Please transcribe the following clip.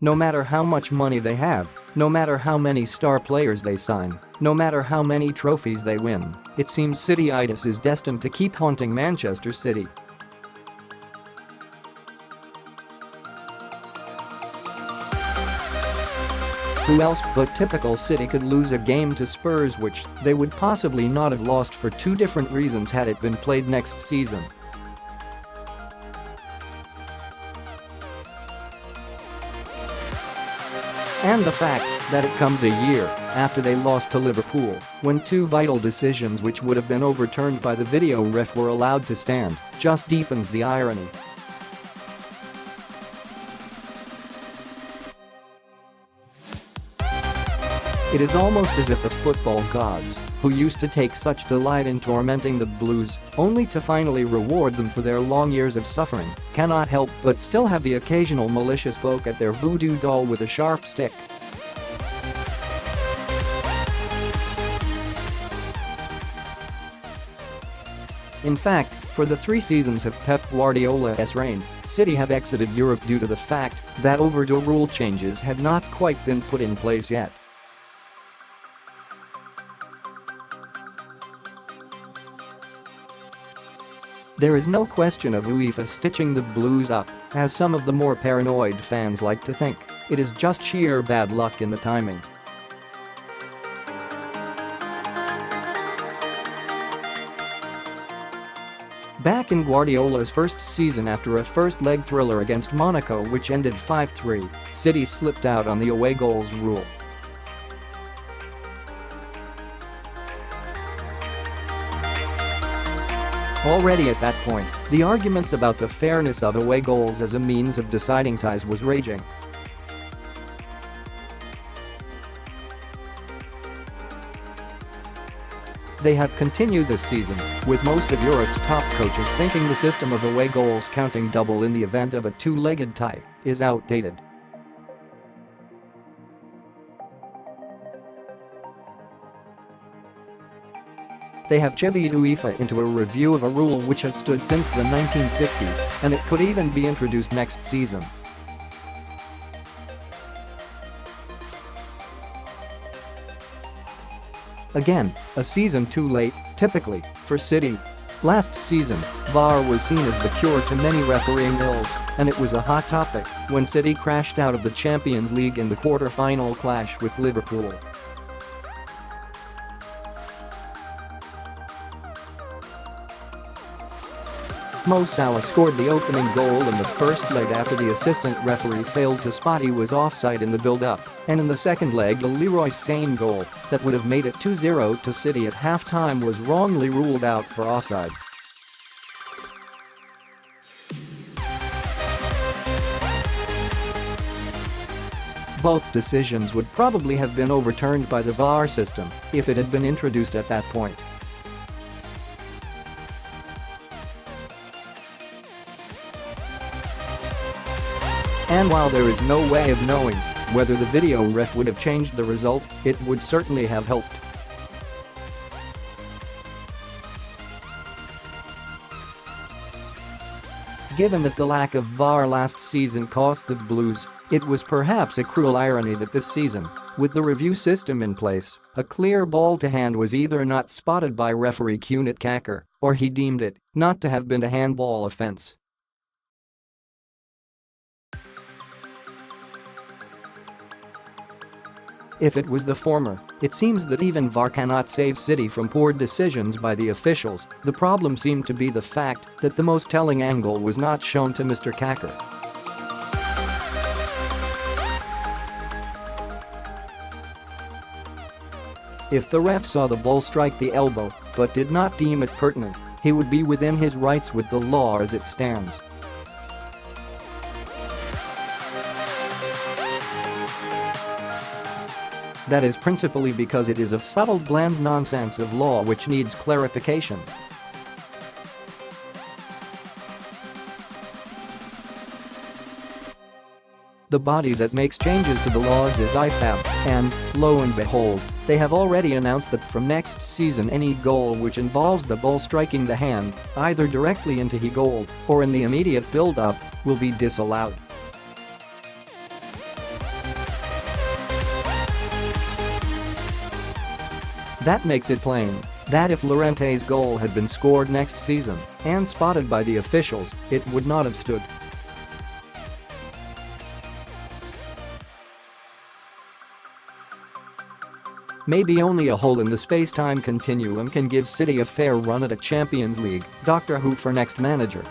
No matter how much money they have, no matter how many star players they sign, no matter how many trophies they win, it seems City-itis is destined to keep haunting Manchester City. Who else but typical City could lose a game to Spurs which they would possibly not have lost for two different reasons had it been played next season? And the fact that it comes a year after they lost to Liverpool, when two vital decisions which would have been overturned by the video ref were allowed to stand, just deepens the irony. It is almost as if the football gods, who used to take such delight in tormenting the Blues, only to finally reward them for their long years of suffering, cannot help but still have the occasional malicious poke at their voodoo doll with a sharp stick. In fact, for the 3 seasons of Pep Guardiola's reign, City have exited Europe due to the fact that overdue rule changes had not quite been put in place yet. There is no question of Uefa stitching the Blues up, as some of the more paranoid fans like to think. It is just sheer bad luck in the timing. Back in Guardiola's first season after a first-leg thriller against Monaco which ended 5-3, City slipped out on the away goals rule. Already at that point, the arguments about the fairness of away goals as a means of deciding ties was raging. They have continued this season, with most of Europe's top coaches thinking the system of away goals counting double in the event of a two-legged tie is outdated. They have chivvied Uefa into a review of a rule which has stood since the 1960s, and it could even be introduced next season. Again, a season too late, typically, for City. Last season, VAR was seen as the cure to many refereeing ills, and it was a hot topic when City crashed out of the Champions League in the quarter-final clash with Liverpool. Salah scored the opening goal in the first leg after the assistant referee failed to spot he was offside in the build-up, and in the second leg the Leroy Sane goal that would have made it 2-0 to City at half-time was wrongly ruled out for offside. Both decisions would probably have been overturned by the VAR system if it had been introduced at that point. And while there is no way of knowing whether the video ref would have changed the result, it would certainly have helped. Given that the lack of VAR last season cost the Blues, it was perhaps a cruel irony that this season, with the review system in place, a clear ball to hand was either not spotted by referee Cuneyt Cakir, or he deemed it not to have been a handball offence. If it was the former, it seems that even VAR cannot save City from poor decisions by the officials. The problem seemed to be the fact that the most telling angle was not shown to Mr Cakir. If the ref saw the ball strike the elbow but did not deem it pertinent, he would be within his rights with the law as it stands. That is principally because it is a fuddled bland nonsense of law which needs clarification. The body that makes changes to the laws is IFAB, and, lo and behold, they have already announced that from next season any goal which involves the ball striking the hand, either directly into the goal or in the immediate build-up, will be disallowed. That makes it plain that if Llorente's goal had been scored next season and spotted by the officials, it would not have stood. Maybe only a hole in the space-time continuum can give City a fair run at a Champions League. Doctor Who for next manager.